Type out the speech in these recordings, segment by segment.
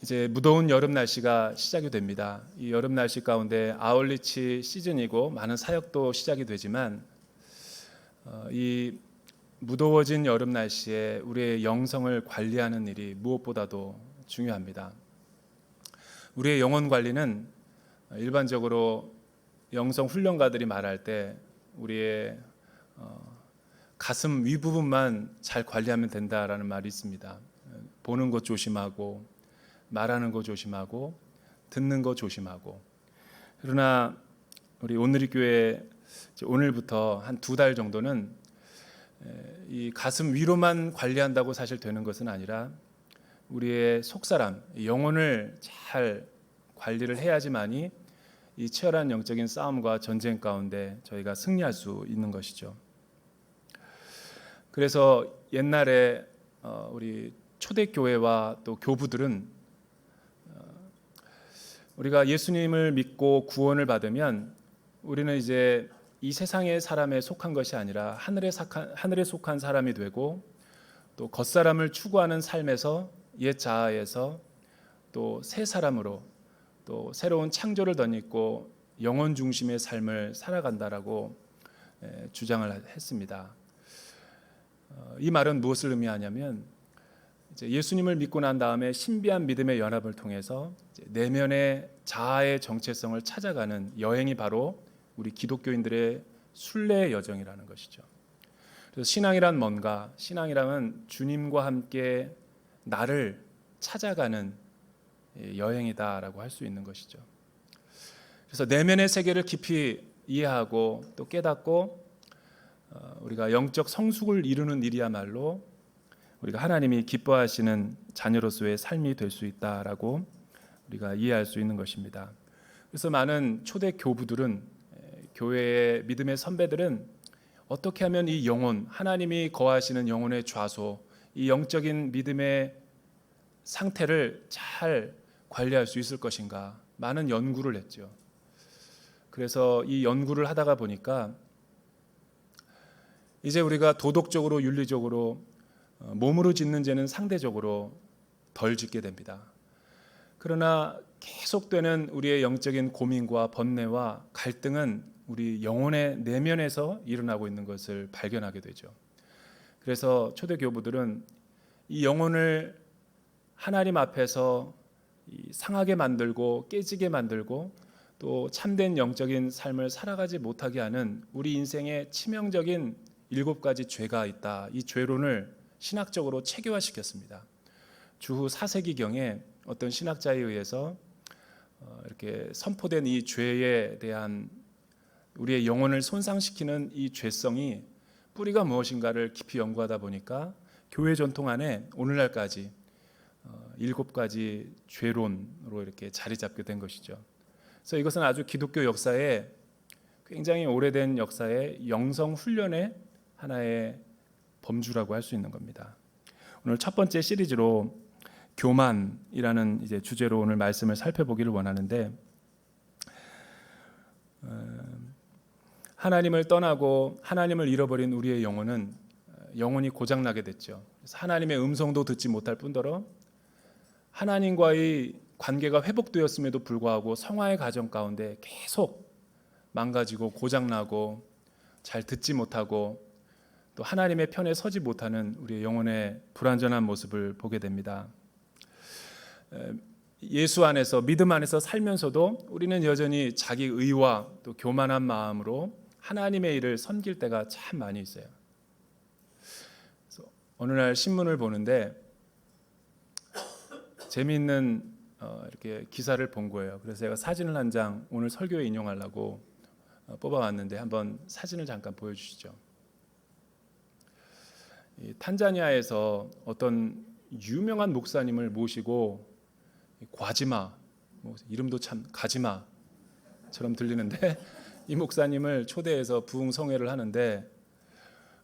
이제 무더운 여름 날씨가 시작이 됩니다. 이 여름 날씨 가운데 아울리치 시즌이고 많은 사역도 시작이 되지만 이 무더워진 여름 날씨에 우리의 영성을 관리하는 일이 무엇보다도 중요합니다. 우리의 영혼 관리는 일반적으로 영성 훈련가들이 말할 때 우리의 가슴 윗부분만 잘 관리하면 된다라는 말이 있습니다. 보는 것 조심하고 말하는 거 조심하고 듣는 거 조심하고. 그러나 우리 오늘의 교회 오늘부터 한 2달 정도는 이 가슴 위로만 관리한다고 사실 되는 것은 아니라 우리의 속사람, 영혼을 잘 관리를 해야지만이 이 치열한 영적인 싸움과 전쟁 가운데 저희가 승리할 수 있는 것이죠. 그래서 옛날에 우리 초대교회와 또 교부들은 우리가 예수님을 믿고 구원을 받으면 우리는 이제 이 세상의 사람에 속한 것이 아니라 하늘에 속한 사람이 되고 또 겉사람을 추구하는 삶에서 옛 자아에서 또 새 사람으로 또 새로운 창조를 덧입고 영혼 중심의 삶을 살아간다라고 주장을 했습니다. 이 말은 무엇을 의미하냐면 이제 예수님을 믿고 난 다음에 신비한 믿음의 연합을 통해서 내면의 자아의 정체성을 찾아가는 여행이 바로 우리 기독교인들의 순례의 여정이라는 것이죠. 그래서 신앙이란 뭔가? 신앙이란 주님과 함께 나를 찾아가는 여행이다라고 할 수 있는 것이죠. 그래서 내면의 세계를 깊이 이해하고 또 깨닫고 우리가 영적 성숙을 이루는 일이야말로 우리가 하나님이 기뻐하시는 자녀로서의 삶이 될 수 있다라고 우리가 이해할 수 있는 것입니다. 그래서 많은 초대 교부들은 교회의 믿음의 선배들은 어떻게 하면 이 영혼, 하나님이 거하시는 영혼의 좌소, 이 영적인 믿음의 상태를 잘 관리할 수 있을 것인가 많은 연구를 했죠. 그래서 이 연구를 하다가 보니까 이제 우리가 도덕적으로 윤리적으로 몸으로 짓는 죄는 상대적으로 덜 짓게 됩니다. 그러나 계속되는 우리의 영적인 고민과 번뇌와 갈등은 우리 영혼의 내면에서 일어나고 있는 것을 발견하게 되죠. 그래서 초대 교부들은 이 영혼을 하나님 앞에서 상하게 만들고 깨지게 만들고 또 참된 영적인 삶을 살아가지 못하게 하는 우리 인생의 치명적인 7가지 죄가 있다. 이 죄론을 신학적으로 체계화시켰습니다. 주후 4세기경에 어떤 신학자에 의해서 이렇게 선포된 이 죄에 대한 우리의 영혼을 손상시키는 이 죄성이 뿌리가 무엇인가를 깊이 연구하다 보니까 교회 전통 안에 오늘날까지 7가지 죄론으로 이렇게 자리 잡게 된 것이죠. 그래서 이것은 아주 기독교 역사에 굉장히 오래된 역사의 영성 훈련의 하나의 범주라고 할 수 있는 겁니다. 오늘 첫 번째 시리즈로 교만이라는 이제 주제로 오늘 말씀을 살펴보기를 원하는데 하나님을 떠나고 하나님을 잃어버린 우리의 영혼은 영혼이 고장나게 됐죠. 그래서 하나님의 음성도 듣지 못할 뿐더러 하나님과의 관계가 회복되었음에도 불구하고 성화의 과정 가운데 계속 망가지고 고장나고 잘 듣지 못하고 또 하나님의 편에 서지 못하는 우리의 영혼의 불완전한 모습을 보게 됩니다. 예수 안에서 믿음 안에서 살면서도 우리는 여전히 자기 의와 또 교만한 마음으로 하나님의 일을 섬길 때가 참 많이 있어요. 그래서 어느 날 신문을 보는데 재미있는 이렇게 기사를 본 거예요. 그래서 제가 사진을 한 장 오늘 설교에 인용하려고 뽑아왔는데 한번 사진을 잠깐 보여주시죠. 탄자니아에서 어떤 유명한 목사님을 모시고 과지마, 이름도 참 가지마처럼 들리는데 이 목사님을 초대해서 부흥성회를 하는데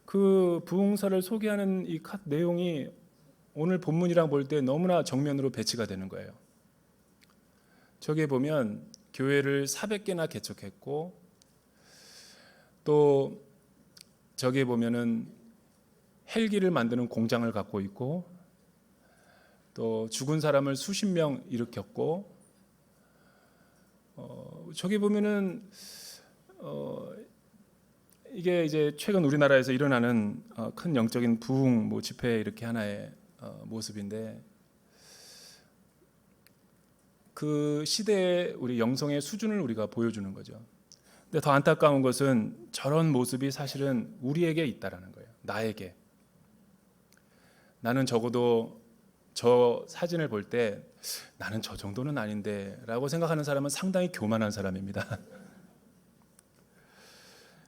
그 부흥서를 소개하는 이 내용이 오늘 본문이랑 볼 때 너무나 정면으로 배치가 되는 거예요. 저기에 보면 교회를 400개나 개척했고 또 저기에 보면은 헬기를 만드는 공장을 갖고 있고 또 죽은 사람을 수십 명 일으켰고, 저기 보면은 이게 이제 최근 우리나라에서 일어나는 큰 영적인 부흥 집회 이렇게 하나의 모습인데, 그 시대의 우리 영성의 수준을 우리가 보여주는 거죠. 근데 더 안타까운 것은 저런 모습이 사실은 우리에게 있다라는 거예요. 나에게. 나는 적어도 저 사진을 볼 때 나는 저 정도는 아닌데 라고 생각하는 사람은 상당히 교만한 사람입니다.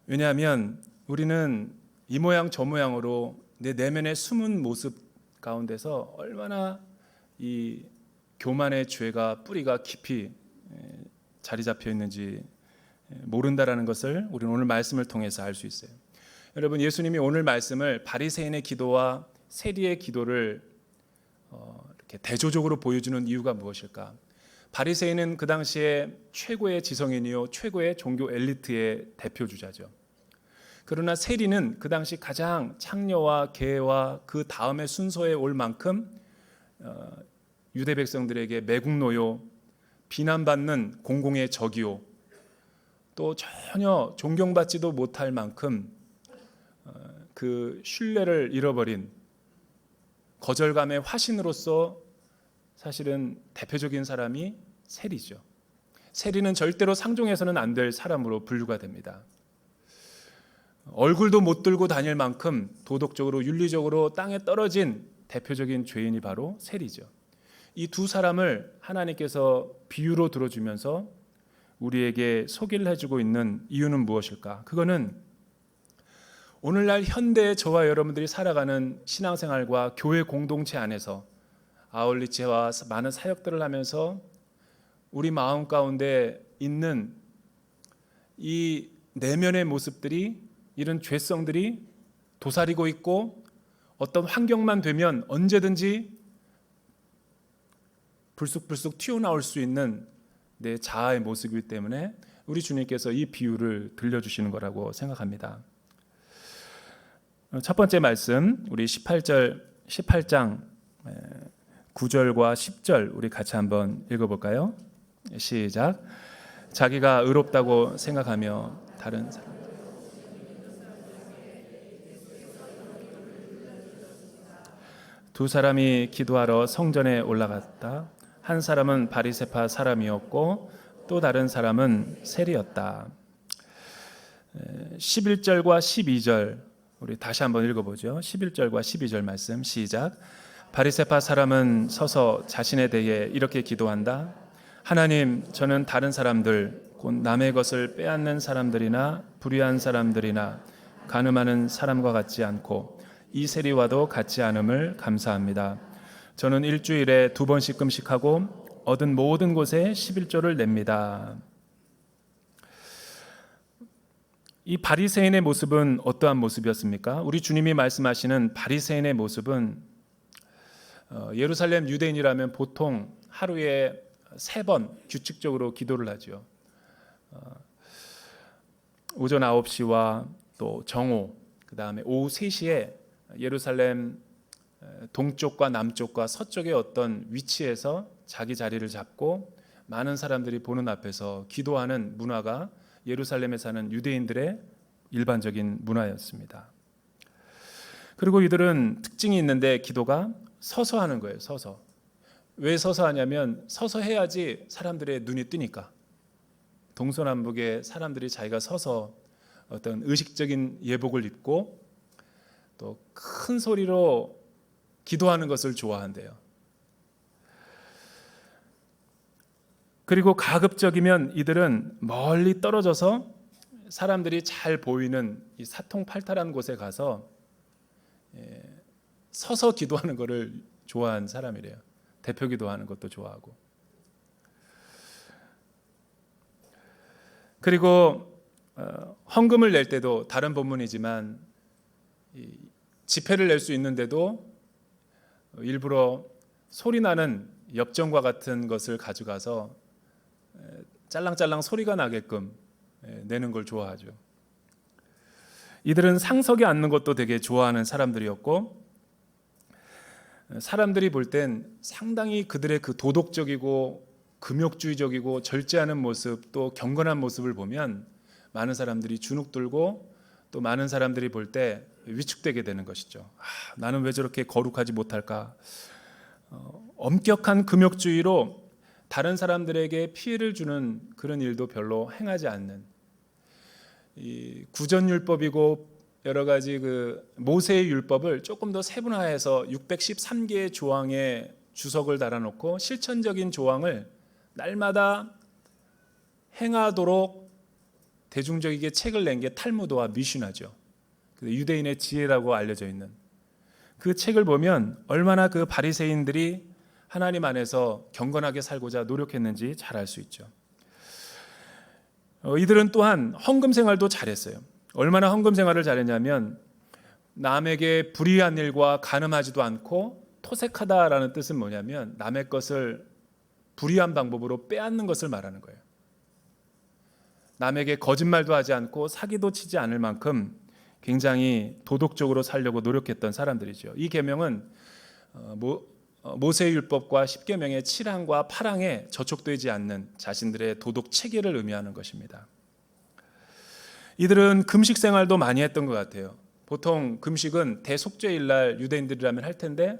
왜냐하면 우리는 이 모양 저 모양으로 내 내면의 숨은 모습 가운데서 얼마나 이 교만의 죄가 뿌리가 깊이 자리 잡혀 있는지 모른다라는 것을 우리는 오늘 말씀을 통해서 알 수 있어요. 여러분, 예수님이 오늘 말씀을 바리새인의 기도와 세리의 기도를 이렇게 대조적으로 보여주는 이유가 무엇일까? 바리새인은 그 당시에 최고의 지성인이요 최고의 종교 엘리트의 대표 주자죠. 그러나 세리는 그 당시 가장 창녀와 개와 그 다음의 순서에 올 만큼 유대 백성들에게 매국노요, 비난받는 공공의 적이요, 또 전혀 존경받지도 못할 만큼 그 신뢰를 잃어버린 거절감의 화신으로서 사실은 대표적인 사람이 세리죠. 세리는 절대로 상종해서는 안 될 사람으로 분류가 됩니다. 얼굴도 못 들고 다닐 만큼 도덕적으로 윤리적으로 땅에 떨어진 대표적인 죄인이 바로 세리죠. 이 두 사람을 하나님께서 비유로 들어주면서 우리에게 소개를 해주고 있는 이유는 무엇일까? 그거는 오늘날 현대의 저와 여러분들이 살아가는 신앙생활과 교회 공동체 안에서 아울리체와 많은 사역들을 하면서 우리 마음 가운데 있는 이 내면의 모습들이, 이런 죄성들이 도사리고 있고 어떤 환경만 되면 언제든지 불쑥불쑥 튀어나올 수 있는 내 자아의 모습이기 때문에 우리 주님께서 이 비유를 들려주시는 거라고 생각합니다. 첫 번째 말씀, 우리 18장 9절과 10절 우리 같이 한번 읽어볼까요? 시작. 자기가 의롭다고 생각하며 다른 사람, 두 사람이 기도하러 성전에 올라갔다. 한 사람은 바리새파 사람이었고 또 다른 사람은 세리였다. 11절과 12절 우리 다시 한번 읽어보죠. 11절과 12절 말씀 시작. 바리새파 사람은 서서 자신에 대해 이렇게 기도한다. 하나님, 저는 다른 사람들 곧 남의 것을 빼앗는 사람들이나 불의한 사람들이나 간음하는 사람과 같지 않고 이 세리와도 같지 않음을 감사합니다. 저는 일주일에 2번씩 금식하고 얻은 모든 곳에 11조를 냅니다. 이 바리새인의 모습은 어떠한 모습이었습니까? 우리 주님이 말씀하시는 바리새인의 모습은 예루살렘 유대인이라면 보통 하루에 3번 규칙적으로 기도를 하죠. 오전 9시와 또 정오, 그 다음에 오후 3시에 예루살렘 동쪽과 남쪽과 서쪽의 어떤 위치에서 자기 자리를 잡고 많은 사람들이 보는 앞에서 기도하는 문화가 예루살렘에 사는 유대인들의 일반적인 문화였습니다. 그리고 이들은 특징이 있는데 기도가 서서 하는 거예요. 서서. 왜 서서 하냐면 서서 해야지 사람들의 눈이 뜨니까. 동서남북의 사람들이 자기가 서서 어떤 의식적인 예복을 입고 또 큰 소리로 기도하는 것을 좋아한대요. 그리고 가급적이면 이들은 멀리 떨어져서 사람들이 잘 보이는 이 사통팔탈한 곳에 가서 서서 기도하는 것을 좋아하는 사람이래요. 대표 기도하는 것도 좋아하고. 그리고 헌금을 낼 때도 다른 본문이지만 지폐를 낼 수 있는데도 일부러 소리 나는 엽전과 같은 것을 가져가서 짤랑짤랑 소리가 나게끔 내는 걸 좋아하죠. 이들은 상석에 앉는 것도 되게 좋아하는 사람들이었고 사람들이 볼 땐 상당히 그들의 그 도덕적이고 금욕주의적이고 절제하는 모습, 또 경건한 모습을 보면 많은 사람들이 주눅들고 또 많은 사람들이 볼 때 위축되게 되는 것이죠. 나는 왜 저렇게 거룩하지 못할까? 엄격한 금욕주의로 다른 사람들에게 피해를 주는 그런 일도 별로 행하지 않는, 이 구전율법이고 여러 가지 그 모세의 율법을 조금 더 세분화해서 613개의 조항에 주석을 달아놓고 실천적인 조항을 날마다 행하도록 대중적이게 책을 낸 게 탈무드와 미슈나죠. 유대인의 지혜라고 알려져 있는 그 책을 보면 얼마나 그 바리새인들이 하나님 안에서 경건하게 살고자 노력했는지 잘 알 수 있죠. 이들은 또한 헌금 생활도 잘했어요. 얼마나 헌금 생활을 잘했냐면 남에게 불의한 일과 간음하지도 않고, 토색하다라는 뜻은 뭐냐면 남의 것을 불의한 방법으로 빼앗는 것을 말하는 거예요. 남에게 거짓말도 하지 않고 사기도 치지 않을 만큼 굉장히 도덕적으로 살려고 노력했던 사람들이죠. 이 계명은 모세의 율법과 십계명의 7항과 8항에 저촉되지 않는 자신들의 도덕 체계를 의미하는 것입니다. 이들은 금식 생활도 많이 했던 것 같아요. 보통 금식은 대속죄일 날 유대인들이라면 할 텐데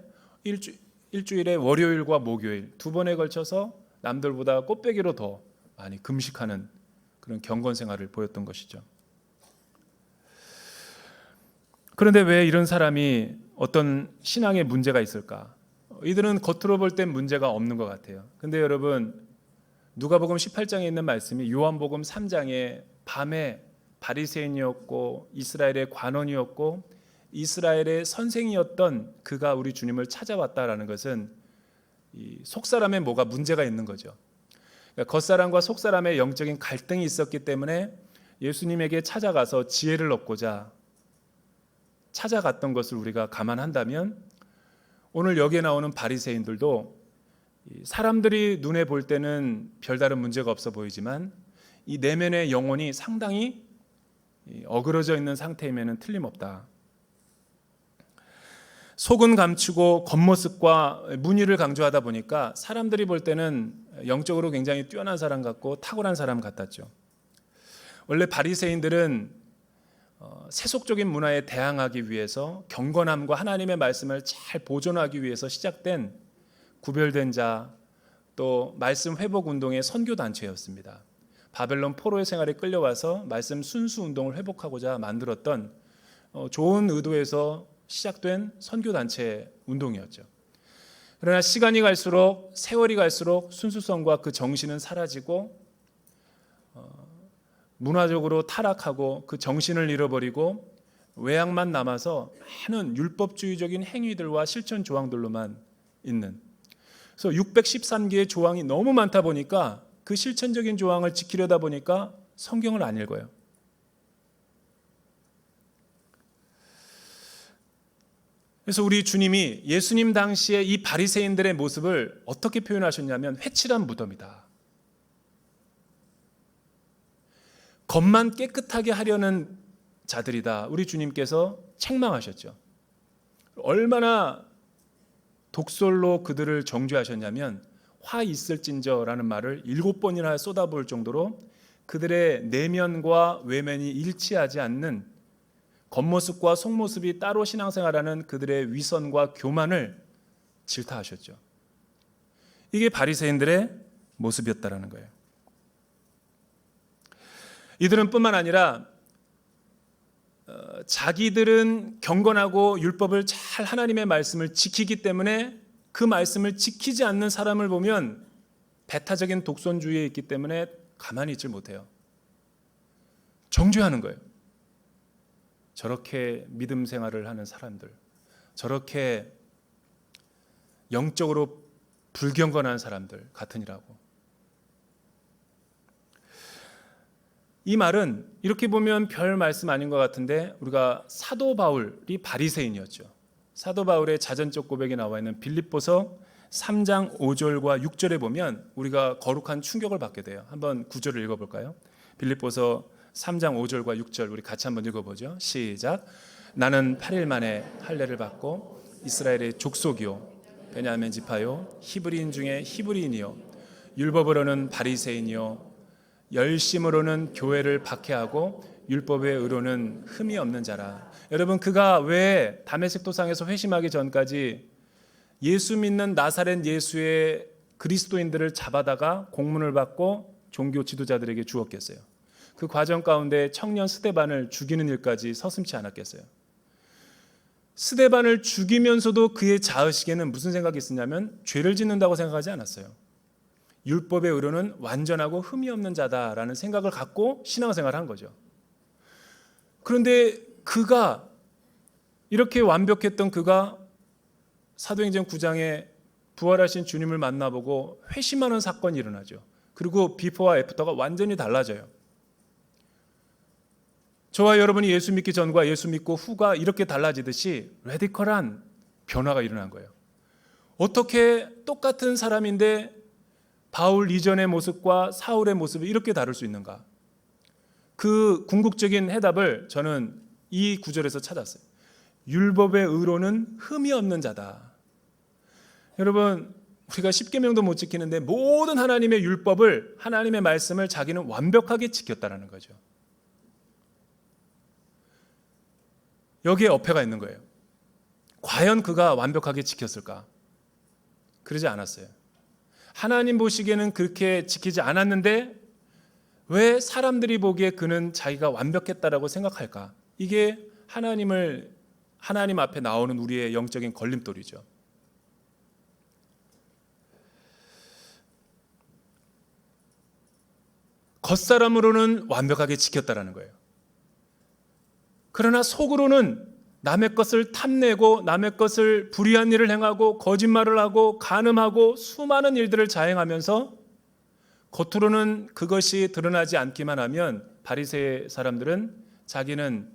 일주일에 월요일과 목요일 두 번에 걸쳐서 남들보다 꽃배기로 더 많이 금식하는 그런 경건 생활을 보였던 것이죠. 그런데 왜 이런 사람이 어떤 신앙에 문제가 있을까? 이들은 겉으로 볼 땐 문제가 없는 것 같아요. 근데 여러분, 누가복음 18장에 있는 말씀이 요한복음 3장에 밤에 바리새인이었고 이스라엘의 관원이었고 이스라엘의 선생이었던 그가 우리 주님을 찾아왔다라는 것은 이 속사람에 뭐가 문제가 있는 거죠. 그러니까 겉사람과 속사람의 영적인 갈등이 있었기 때문에 예수님에게 찾아가서 지혜를 얻고자 찾아갔던 것을 우리가 감안한다면, 오늘 여기에 나오는 바리새인들도 사람들이 눈에 볼 때는 별다른 문제가 없어 보이지만 이 내면의 영혼이 상당히 어그러져 있는 상태임에는 틀림없다. 속은 감추고 겉모습과 문의를 강조하다 보니까 사람들이 볼 때는 영적으로 굉장히 뛰어난 사람 같고 탁월한 사람 같았죠. 원래 바리새인들은 세속적인 문화에 대항하기 위해서 경건함과 하나님의 말씀을 잘 보존하기 위해서 시작된 구별된 자, 또 말씀 회복 운동의 선교 단체였습니다. 바벨론 포로의 생활에 끌려와서 말씀 순수 운동을 회복하고자 만들었던 좋은 의도에서 시작된 선교 단체 운동이었죠. 그러나 시간이 갈수록, 세월이 갈수록 순수성과 그 정신은 사라지고 문화적으로 타락하고 그 정신을 잃어버리고 외양만 남아서 많은 율법주의적인 행위들과 실천 조항들로만 있는, 그래서 613개의 조항이 너무 많다 보니까 그 실천적인 조항을 지키려다 보니까 성경을 안 읽어요. 그래서 우리 주님이 예수님 당시에 이 바리새인들의 모습을 어떻게 표현하셨냐면 회칠한 무덤이다. 겉만 깨끗하게 하려는 자들이다. 우리 주님께서 책망하셨죠. 얼마나 독설로 그들을 정죄하셨냐면 화 있을진저라는 말을 7번이나 쏟아부을 정도로 그들의 내면과 외면이 일치하지 않는, 겉모습과 속모습이 따로 신앙생활하는 그들의 위선과 교만을 질타하셨죠. 이게 바리새인들의 모습이었다라는 거예요. 이들은 뿐만 아니라 자기들은 경건하고 율법을 잘 하나님의 말씀을 지키기 때문에 그 말씀을 지키지 않는 사람을 보면 배타적인 독선주의에 있기 때문에 가만히 있질 못해요. 정죄하는 거예요. 저렇게 믿음 생활을 하는 사람들, 저렇게 영적으로 불경건한 사람들 같으니라고. 이 말은 이렇게 보면 별 말씀 아닌 것 같은데, 우리가 사도 바울이 바리새인이었죠. 사도 바울의 자전적 고백에 나와 있는 빌립보서 3장 5절과 6절에 보면 우리가 거룩한 충격을 받게 돼요. 한번 9절을 읽어볼까요? 빌립보서 3장 5절과 6절 우리 같이 한번 읽어보죠. 시작. 나는 8일 만에 할례를 받고 이스라엘의 족속이요 베냐민 지파요, 히브리인 중에 히브리인이요, 율법으로는 바리새인이요, 열심으로는 교회를 박해하고 율법의 의로는 흠이 없는 자라. 여러분, 그가 왜 다메섹 도상에서 회심하기 전까지 예수 믿는 나사렛 예수의 그리스도인들을 잡아다가 공문을 받고 종교 지도자들에게 주었겠어요? 그 과정 가운데 청년 스데반을 죽이는 일까지 서슴지 않았겠어요? 스데반을 죽이면서도 그의 자의식에는 무슨 생각이 있었냐면 죄를 짓는다고 생각하지 않았어요. 율법의 의로는 완전하고 흠이 없는 자다라는 생각을 갖고 신앙생활을 한 거죠. 그런데 그가 이렇게 완벽했던 그가 사도행전 9장에 부활하신 주님을 만나보고 회심하는 사건이 일어나죠. 그리고 비포와 애프터가 완전히 달라져요. 저와 여러분이 예수 믿기 전과 예수 믿고 후가 이렇게 달라지듯이 레디컬한 변화가 일어난 거예요. 어떻게 똑같은 사람인데 바울 이전의 모습과 사울의 모습이 이렇게 다를 수 있는가? 그 궁극적인 해답을 저는 이 구절에서 찾았어요. 율법의 의로는 흠이 없는 자다. 여러분, 우리가 십계명도 못 지키는데 모든 하나님의 율법을, 하나님의 말씀을 자기는 완벽하게 지켰다는 거죠. 여기에 어폐가 있는 거예요. 과연 그가 완벽하게 지켰을까? 그러지 않았어요. 하나님 보시기에는 그렇게 지키지 않았는데 왜 사람들이 보기에 그는 자기가 완벽했다라고 생각할까? 이게 하나님 앞에 나오는 우리의 영적인 걸림돌이죠. 겉사람으로는 완벽하게 지켰다라는 거예요. 그러나 속으로는 남의 것을 탐내고 남의 것을 불의한 일을 행하고 거짓말을 하고 간음하고 수많은 일들을 자행하면서 겉으로는 그것이 드러나지 않기만 하면 바리새 사람들은 자기는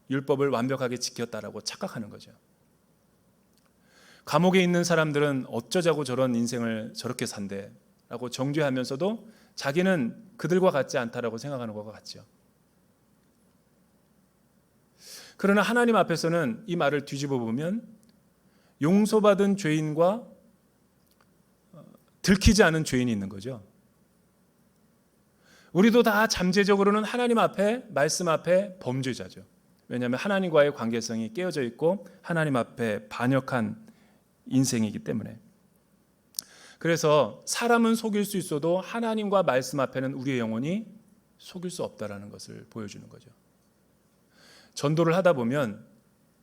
율법을 완벽하게 지켰다라고 착각하는 거죠. 감옥에 있는 사람들은 어쩌자고 저런 인생을 저렇게 산대라고 정죄하면서도 자기는 그들과 같지 않다라고 생각하는 것과 같죠. 그러나 하나님 앞에서는 이 말을 뒤집어 보면 용서받은 죄인과 들키지 않은 죄인이 있는 거죠. 우리도 다 잠재적으로는 하나님 앞에, 말씀 앞에 범죄자죠. 왜냐하면 하나님과의 관계성이 깨어져 있고 하나님 앞에 반역한 인생이기 때문에. 그래서 사람은 속일 수 있어도 하나님과 말씀 앞에는 우리의 영혼이 속일 수 없다라는 것을 보여주는 거죠. 전도를 하다 보면,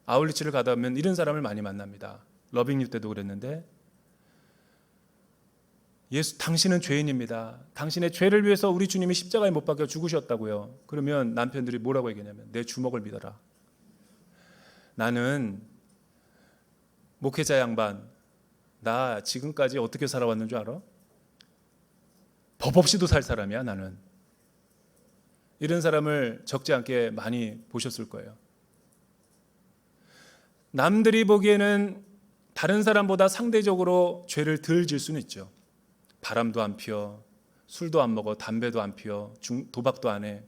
아울리치를 가다 보면 이런 사람을 많이 만납니다. 러빙유 때도 그랬는데, 당신은 죄인입니다. 당신의 죄를 위해서 우리 주님이 십자가에 못 박혀 죽으셨다고요. 그러면 남편들이 뭐라고 얘기하냐면 내 주먹을 믿어라. 나는 목회자 양반, 나 지금까지 어떻게 살아왔는 줄 알아? 법 없이도 살 사람이야 나는. 이런 사람을 적지 않게 많이 보셨을 거예요. 남들이 보기에는 다른 사람보다 상대적으로 죄를 덜 질 수는 있죠. 바람도 안 피워, 술도 안 먹어, 담배도 안 피워, 도박도 안 해.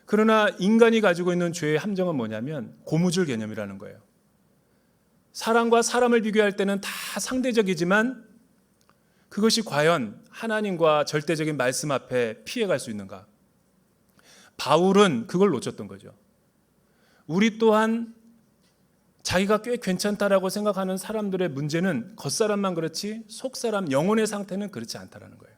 그러나 인간이 가지고 있는 죄의 함정은 뭐냐면 고무줄 개념이라는 거예요. 사람과 사람을 비교할 때는 다 상대적이지만 그것이 과연 하나님과 절대적인 말씀 앞에 피해갈 수 있는가? 바울은 그걸 놓쳤던 거죠. 우리 또한 자기가 꽤 괜찮다라고 생각하는 사람들의 문제는 겉사람만 그렇지 속사람, 영혼의 상태는 그렇지 않다라는 거예요.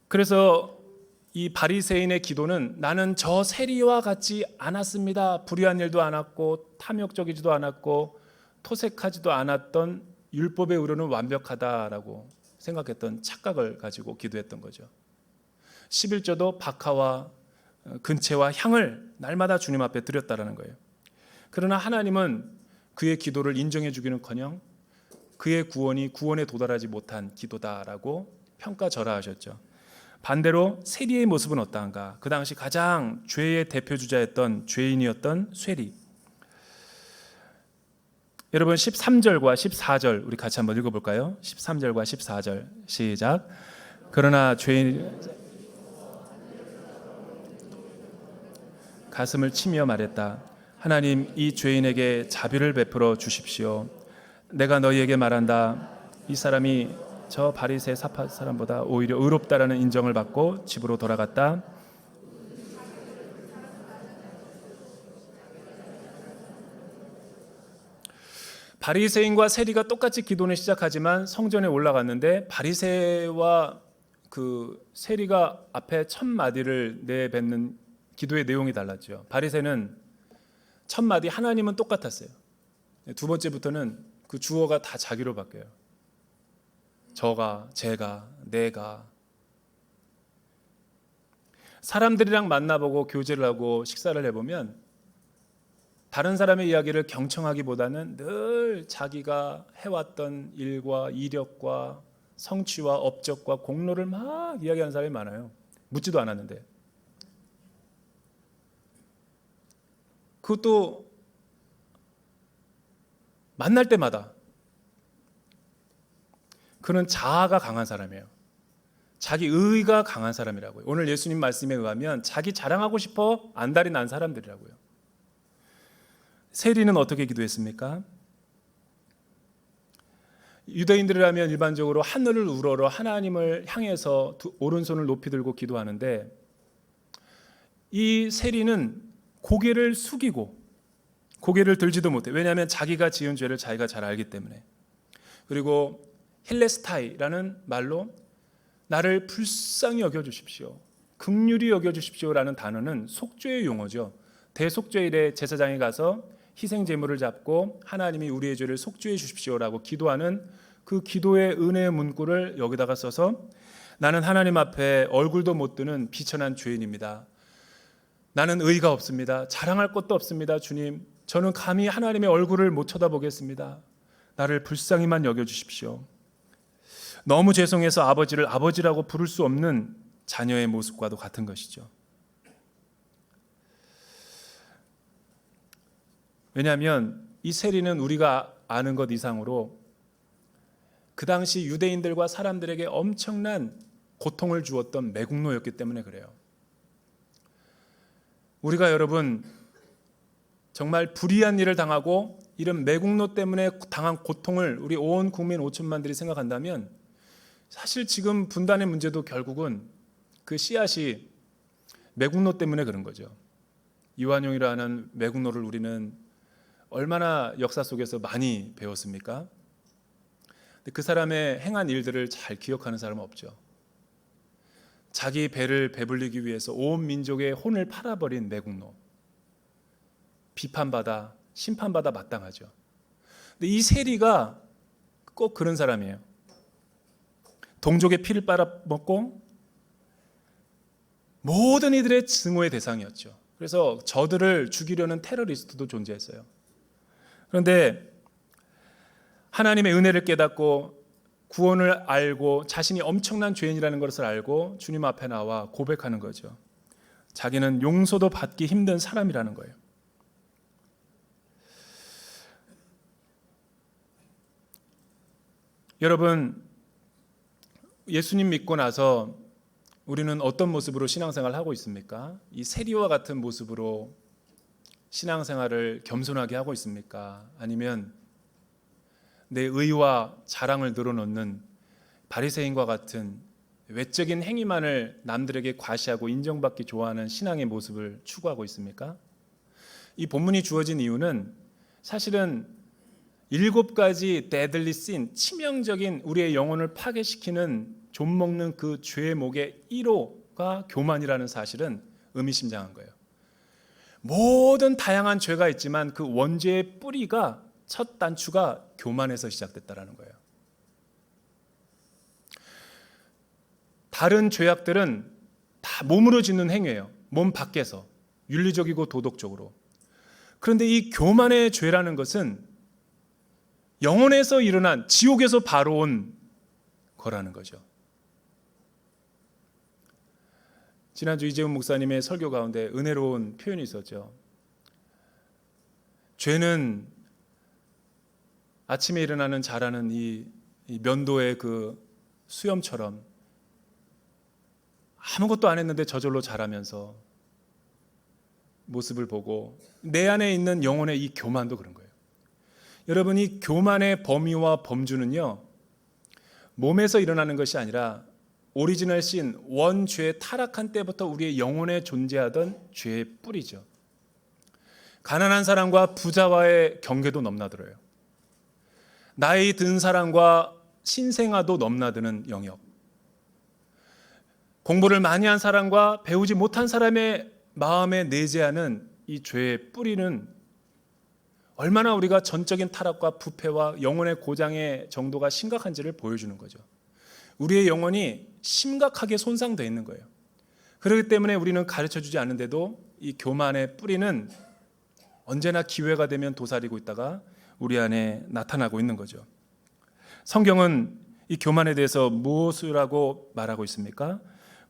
그래서 이 바리새인의 기도는 나는 저 세리와 같지 않았습니다. 불의한 일도 않았고 탐욕적이지도 않았고 토색하지도 않았던 율법에 의로는 완벽하다라고 생각했던 착각을 가지고 기도했던 거죠. 11조도 박하와 근채와 향을 날마다 주님 앞에 드렸다라는 거예요. 그러나 하나님은 그의 기도를 인정해 주기는커녕 그의 구원이 구원에 도달하지 못한 기도다라고 평가절하하셨죠. 반대로 세리의 모습은 어떠한가? 그 당시 가장 죄의 대표주자였던 죄인이었던 쇠리. 여러분 13절과 14절 우리 같이 한번 읽어볼까요? 13절과 14절 시작. 그러나 죄인 가슴을 치며 말했다. 하나님, 이 죄인에게 자비를 베풀어 주십시오. 내가 너희에게 말한다. 이 사람이 저 바리새 사파 사람보다 오히려 의롭다라는 인정을 받고 집으로 돌아갔다. 바리새인과 세리가 똑같이 기도는 시작하지만 성전에 올라갔는데 바리새와 그 세리가 앞에 첫 마디를 내뱉는 기도의 내용이 달랐죠. 바리새는 첫 마디 하나님은 똑같았어요. 두 번째부터는 그 주어가 다 자기로 바뀌어요. 저가, 제가, 내가. 사람들이랑 만나보고 교제를 하고 식사를 해보면 다른 사람의 이야기를 경청하기보다는 늘 자기가 해왔던 일과 이력과 성취와 업적과 공로를 막 이야기하는 사람이 많아요. 묻지도 않았는데. 그것도 만날 때마다 그는 자아가 강한 사람이에요. 자기 의가 강한 사람이라고요. 오늘 예수님 말씀에 의하면 자기 자랑하고 싶어 안달이 난 사람들이라고요. 세리는 어떻게 기도했습니까? 유대인들이라면 일반적으로 하늘을 우러러 하나님을 향해서 오른손을 높이 들고 기도하는데 이 세리는 고개를 숙이고 고개를 들지도 못해. 왜냐하면 자기가 지은 죄를 자기가 잘 알기 때문에. 그리고 힐레스타이라는 말로 나를 불쌍히 여겨주십시오, 긍휼히 여겨주십시오라는 단어는 속죄의 용어죠. 대속죄일에 제사장이 가서 희생 제물을 잡고 하나님이 우리의 죄를 속죄해 주십시오라고 기도하는 그 기도의 은혜의 문구를 여기다가 써서 나는 하나님 앞에 얼굴도 못 드는 비천한 죄인입니다. 나는 의가 없습니다. 자랑할 것도 없습니다. 주님, 저는 감히 하나님의 얼굴을 못 쳐다보겠습니다. 나를 불쌍히만 여겨주십시오. 너무 죄송해서 아버지를 아버지라고 부를 수 없는 자녀의 모습과도 같은 것이죠. 왜냐하면 이 세리는 우리가 아는 것 이상으로 그 당시 유대인들과 사람들에게 엄청난 고통을 주었던 매국노였기 때문에 그래요. 우리가 여러분 정말 불의한 일을 당하고 이런 매국노 때문에 당한 고통을 우리 온 국민 5천만들이 생각한다면 사실 지금 분단의 문제도 결국은 그 씨앗이 매국노 때문에 그런 거죠. 이완용이라는 매국노를 우리는 얼마나 역사 속에서 많이 배웠습니까? 근데 그 사람의 행한 일들을 잘 기억하는 사람은 없죠. 자기 배를 배불리기 위해서 온 민족의 혼을 팔아버린 매국노. 비판받아 심판받아 마땅하죠. 근데 이 세리가 꼭 그런 사람이에요. 동족의 피를 빨아먹고 모든 이들의 증오의 대상이었죠. 그래서 저들을 죽이려는 테러리스트도 존재했어요. 그런데 하나님의 은혜를 깨닫고 구원을 알고 자신이 엄청난 죄인이라는 것을 알고 주님 앞에 나와 고백하는 거죠. 자기는 용서도 받기 힘든 사람이라는 거예요. 여러분, 예수님 믿고 나서 우리는 어떤 모습으로 신앙생활을 하고 있습니까? 이 세리와 같은 모습으로 신앙생활을 겸손하게 하고 있습니까? 아니면 내 의와 자랑을 늘어놓는 바리새인과 같은 외적인 행위만을 남들에게 과시하고 인정받기 좋아하는 신앙의 모습을 추구하고 있습니까? 이 본문이 주어진 이유는 사실은 7가지 deadly sin, 치명적인 우리의 영혼을 파괴시키는 좀먹는 그 죄목의 1호가 교만이라는 사실은 의미심장한 거예요. 모든 다양한 죄가 있지만 그 원죄의 뿌리가 첫 단추가 교만에서 시작됐다라는 거예요. 다른 죄악들은 다 몸으로 짓는 행위예요. 몸 밖에서 윤리적이고 도덕적으로. 그런데 이 교만의 죄라는 것은 영혼에서 일어난 지옥에서 바로 온 거라는 거죠. 지난주 이재훈 목사님의 설교 가운데 은혜로운 표현이 있었죠. 죄는 아침에 일어나는 자라는 이 면도의 그 수염처럼 아무것도 안 했는데 저절로 자라면서 모습을 보고 내 안에 있는 영혼의 이 교만도 그런 거예요. 여러분, 이 교만의 범위와 범주는요, 몸에서 일어나는 것이 아니라 오리지널 신, 원죄 타락한 때부터 우리의 영혼에 존재하던 죄의 뿌리죠. 가난한 사람과 부자와의 경계도 넘나들어요. 나이 든 사람과 신생아도 넘나드는 영역. 공부를 많이 한 사람과 배우지 못한 사람의 마음에 내재하는 이 죄의 뿌리는 얼마나 우리가 전적인 타락과 부패와 영혼의 고장의 정도가 심각한지를 보여주는 거죠. 우리의 영혼이 심각하게 손상되어 있는 거예요. 그렇기 때문에 우리는 가르쳐주지 않는데도 이 교만의 뿌리는 언제나 기회가 되면 도사리고 있다가 우리 안에 나타나고 있는 거죠. 성경은 이 교만에 대해서 무엇이라고 말하고 있습니까?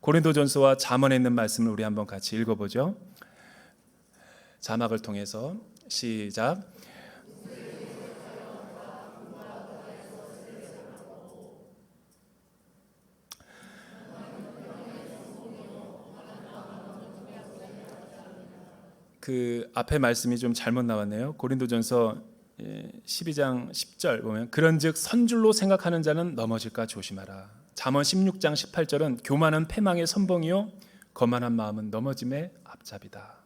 고린도전서와 잠언에 있는 말씀을 우리 한번 같이 읽어보죠. 자막을 통해서 시작. 그 앞에 말씀이 좀 잘못 나왔네요. 고린도전서 12장 10절 보면 그런즉 선줄로 생각하는 자는 넘어질까 조심하라. 잠언 16장 18절은 교만은 패망의 선봉이요 거만한 마음은 넘어짐의 앞잡이다.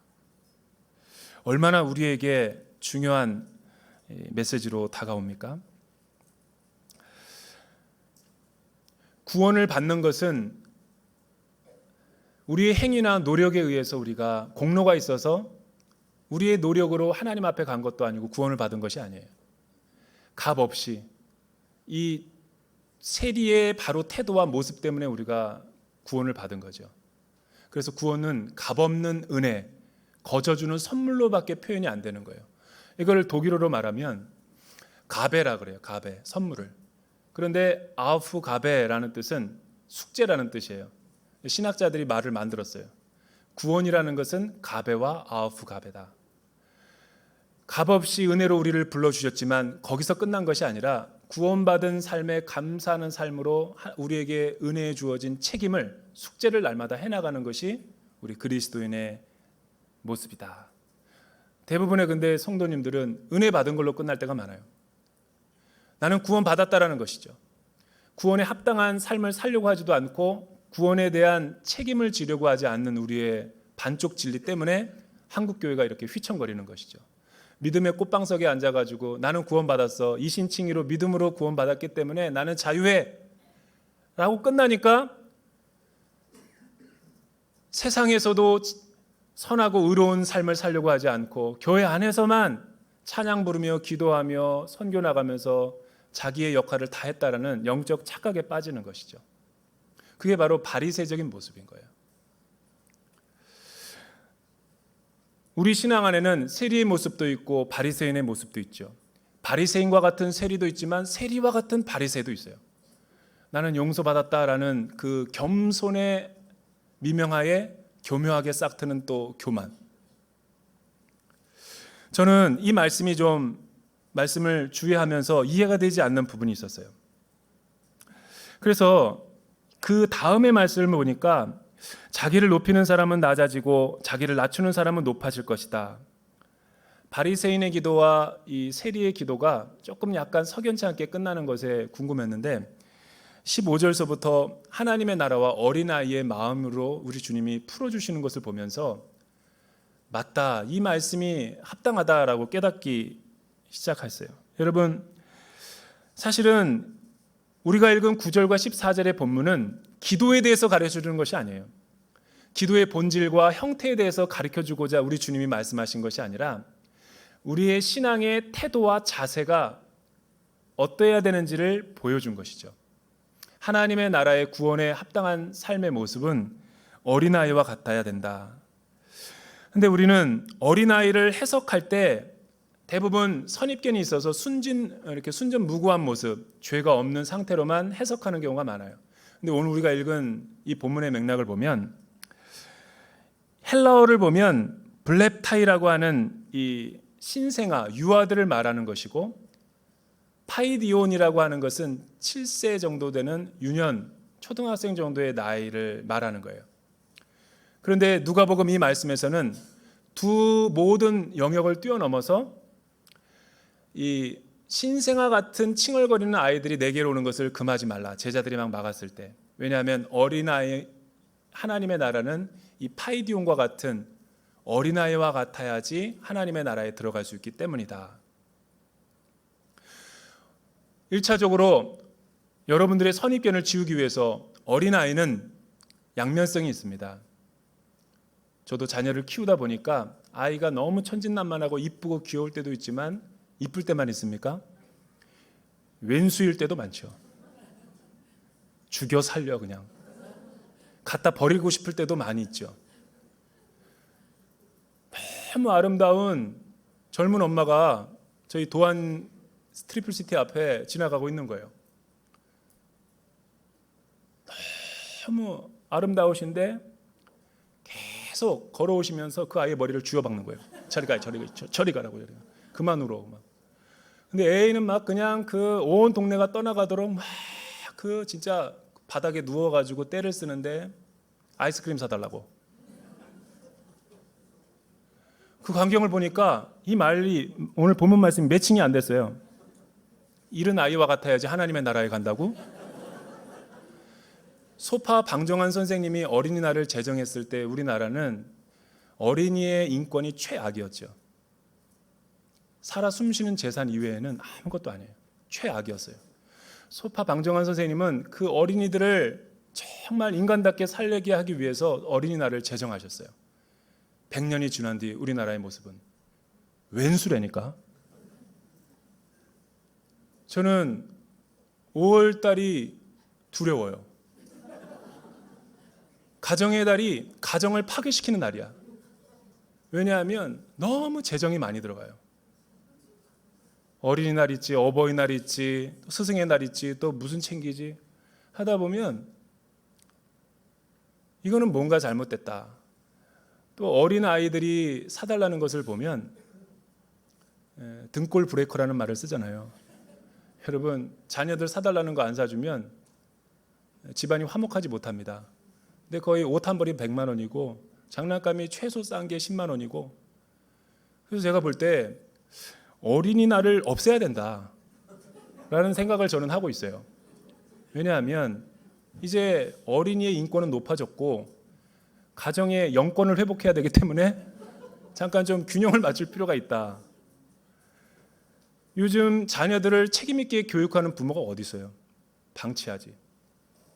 얼마나 우리에게 중요한 메시지로 다가옵니까? 구원을 받는 것은 우리의 행위나 노력에 의해서 우리가 공로가 있어서 우리의 노력으로 하나님 앞에 간 것도 아니고 구원을 받은 것이 아니에요. 값 없이 이 세리의 바로 태도와 모습 때문에 우리가 구원을 받은 거죠. 그래서 구원은 값 없는 은혜, 거저주는 선물로밖에 표현이 안 되는 거예요. 이걸 독일어로 말하면 가베라 그래요. 가베, 선물을. 그런데 아우프가베라는 뜻은 숙제라는 뜻이에요. 신학자들이 말을 만들었어요. 구원이라는 것은 가베와 아우프가베다. 값없이 은혜로 우리를 불러주셨지만 거기서 끝난 것이 아니라 구원받은 삶에 감사하는 삶으로 우리에게 은혜에 주어진 책임을, 숙제를 날마다 해나가는 것이 우리 그리스도인의 모습이다. 대부분의 근데 성도님들은 은혜 받은 걸로 끝날 때가 많아요. 나는 구원 받았다라는 것이죠. 구원에 합당한 삶을 살려고 하지도 않고 구원에 대한 책임을 지려고 하지 않는 우리의 반쪽 진리 때문에 한국교회가 이렇게 휘청거리는 것이죠. 믿음의 꽃방석에 앉아가지고 나는 구원받았어, 이신칭의로 믿음으로 구원받았기 때문에 나는 자유해 라고 끝나니까 세상에서도 선하고 의로운 삶을 살려고 하지 않고 교회 안에서만 찬양 부르며 기도하며 선교 나가면서 자기의 역할을 다 했다라는 영적 착각에 빠지는 것이죠. 그게 바로 바리새적인 모습인 거예요. 우리 신앙 안에는 세리의 모습도 있고 바리새인의 모습도 있죠. 바리새인과 같은 세리도 있지만 세리와 같은 바리새도 있어요. 나는 용서받았다라는 그 겸손의 미명하에 교묘하게 싹트는 또 교만. 저는 이 말씀을 주의하면서 이해가 되지 않는 부분이 있었어요. 그래서 그 다음의 말씀을 보니까 자기를 높이는 사람은 낮아지고 자기를 낮추는 사람은 높아질 것이다. 바리새인의 기도와 이 세리의 기도가 조금 약간 석연치 않게 끝나는 것에 궁금했는데 15절서부터 하나님의 나라와 어린아이의 마음으로 우리 주님이 풀어주시는 것을 보면서 맞다, 이 말씀이 합당하다라고 깨닫기 시작했어요. 여러분, 사실은 우리가 읽은 9절과 14절의 본문은 기도에 대해서 가르쳐주는 것이 아니에요. 기도의 본질과 형태에 대해서 가르쳐주고자 우리 주님이 말씀하신 것이 아니라 우리의 신앙의 태도와 자세가 어떠해야 되는지를 보여준 것이죠. 하나님의 나라의 구원에 합당한 삶의 모습은 어린아이와 같아야 된다. 근데 우리는 어린아이를 해석할 때 대부분 선입견이 있어서 이렇게 순전무구한 모습, 죄가 없는 상태로만 해석하는 경우가 많아요. 근데 오늘 우리가 읽은 이 본문의 맥락을 보면 헬라어를 보면 블렙타이라고 하는 이 신생아, 유아들을 말하는 것이고 파이디온이라고 하는 것은 7세 정도 되는 유년, 초등학생 정도의 나이를 말하는 거예요. 그런데 누가복음 이 말씀에서는 두 모든 영역을 뛰어넘어서 이 신생아 같은 칭얼거리는 아이들이 내게로 오는 것을 금하지 말라. 제자들이 막 막았을 때. 왜냐하면 어린아이, 하나님의 나라는 이 파이디온과 같은 어린아이와 같아야지 하나님의 나라에 들어갈 수 있기 때문이다. 1차적으로 여러분들의 선입견을 지우기 위해서 어린아이는 양면성이 있습니다. 저도 자녀를 키우다 보니까 아이가 너무 천진난만하고 이쁘고 귀여울 때도 있지만 이쁠 때만 있습니까? 왼수일 때도 많죠. 죽여 살려 그냥. 갖다 버리고 싶을 때도 많이 있죠. 너무 아름다운 젊은 엄마가 저희 도안 트리플시티 앞에 지나가고 있는 거예요. 너무 아름다우신데 계속 걸어오시면서 그 아이의 머리를 쥐어박는 거예요. 저리 가, 저리 가라고. 그만 울어. 막. 근데 애인은 막 그냥 그 온 동네가 떠나가도록 막 그 진짜 바닥에 누워가지고 떼를 쓰는데 아이스크림 사달라고. 그 광경을 보니까 이 말이 오늘 본문 말씀이 매칭이 안 됐어요. 이른 아이와 같아야지 하나님의 나라에 간다고? 소파 방정환 선생님이 어린이날을 제정했을 때 우리나라는 어린이의 인권이 최악이었죠. 살아 숨쉬는 재산 이외에는 아무것도 아니에요. 최악이었어요. 소파 방정환 선생님은 그 어린이들을 정말 인간답게 살게 하기 위해서 어린이날을 제정하셨어요. 100년이 지난 뒤 우리나라의 모습은 웬수래니까. 저는 5월 달이 두려워요. 가정의 달이 가정을 파괴시키는 날이야. 왜냐하면 너무 재정이 많이 들어가요. 어린이날 있지, 어버이날 있지, 또 스승의 날 있지, 또 무슨 챙기지 하다 보면 이거는 뭔가 잘못됐다. 또 어린 아이들이 사달라는 것을 보면 등골 브레이커라는 말을 쓰잖아요. 여러분, 자녀들 사달라는 거 안 사주면 집안이 화목하지 못합니다. 근데 거의 옷 한 벌이 100만 원이고 장난감이 최소 싼 게 10만 원이고, 그래서 제가 볼 때 어린이날을 없애야 된다라는 생각을 저는 하고 있어요. 왜냐하면 이제 어린이의 인권은 높아졌고 가정의 영권을 회복해야 되기 때문에 잠깐 좀 균형을 맞출 필요가 있다. 요즘 자녀들을 책임 있게 교육하는 부모가 어디 있어요? 방치하지.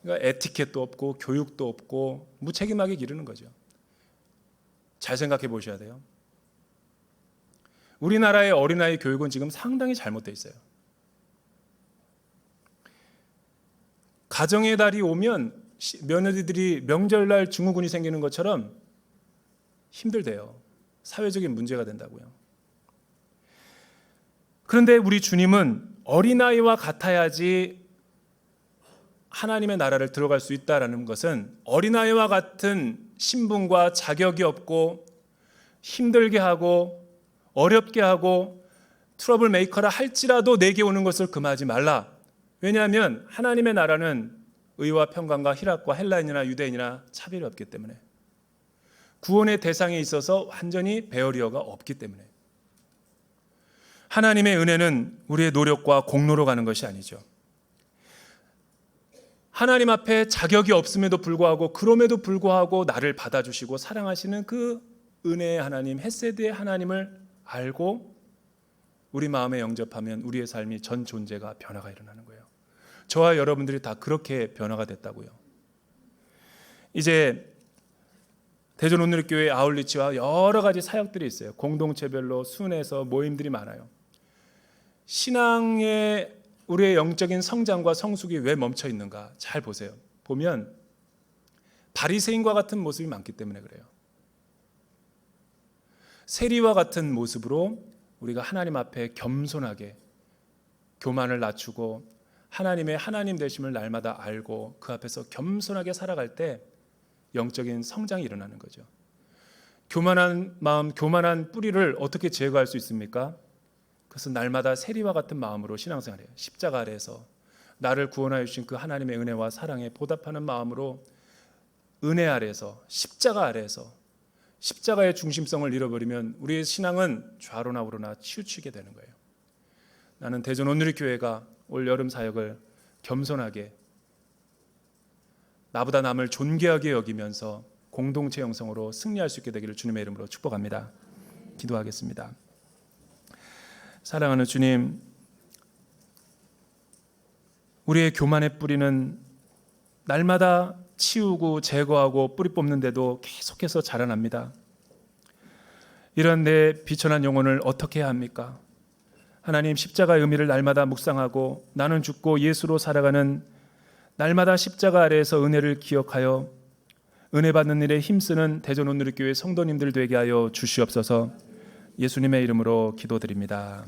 그러니까 에티켓도 없고 교육도 없고 무책임하게 기르는 거죠. 잘 생각해 보셔야 돼요. 우리나라의 어린아이 교육은 지금 상당히 잘못되어 있어요. 가정의 달이 오면 며느리들이 명절날 증후군이 생기는 것처럼 힘들대요. 사회적인 문제가 된다고요. 그런데 우리 주님은 어린아이와 같아야지 하나님의 나라를 들어갈 수 있다는 것은 어린아이와 같은 신분과 자격이 없고 힘들게 하고 어렵게 하고 트러블 메이커라 할지라도 내게 오는 것을 금하지 말라. 왜냐하면 하나님의 나라는 의와 평강과 희락과 헬라인이나 유대인이나 차별이 없기 때문에, 구원의 대상에 있어서 완전히 베어리어가 없기 때문에. 하나님의 은혜는 우리의 노력과 공로로 가는 것이 아니죠. 하나님 앞에 자격이 없음에도 불구하고 그럼에도 불구하고 나를 받아주시고 사랑하시는 그 은혜의 하나님, 헤세드의 하나님을 알고 우리 마음에 영접하면 우리의 삶이 전 존재가 변화가 일어나는 거예요. 저와 여러분들이 다 그렇게 변화가 됐다고요. 이제 대전 온누리교회 아울리치와 여러 가지 사역들이 있어요. 공동체별로 순회해서 모임들이 많아요. 신앙의 우리의 영적인 성장과 성숙이 왜 멈춰 있는가 잘 보세요. 보면 바리새인과 같은 모습이 많기 때문에 그래요. 세리와 같은 모습으로 우리가 하나님 앞에 겸손하게 교만을 낮추고 하나님의 하나님 되심을 날마다 알고 그 앞에서 겸손하게 살아갈 때 영적인 성장이 일어나는 거죠. 교만한 마음, 교만한 뿌리를 어떻게 제거할 수 있습니까? 그것은 날마다 세리와 같은 마음으로 신앙생활해요. 십자가 아래에서 나를 구원하여 주신 그 하나님의 은혜와 사랑에 보답하는 마음으로 은혜 아래에서 십자가 아래에서 십자가의 중심성을 잃어버리면 우리의 신앙은 좌로나 우로나 치우치게 되는 거예요. 나는 대전 온누리교회가 올 여름 사역을 겸손하게 나보다 남을 존귀하게 여기면서 공동체 형성으로 승리할 수 있게 되기를 주님의 이름으로 축복합니다. 기도하겠습니다. 사랑하는 주님, 우리의 교만의 뿌리는 날마다 치우고 제거하고 뿌리 뽑는데도 계속해서 자라납니다. 이런 내 비천한 영혼을 어떻게 해야 합니까? 하나님, 십자가의 의미를 날마다 묵상하고 나는 죽고 예수로 살아가는 날마다 십자가 아래에서 은혜를 기억하여 은혜 받는 일에 힘쓰는 대전 온누리교회 성도님들 되게 하여 주시옵소서. 예수님의 이름으로 기도드립니다.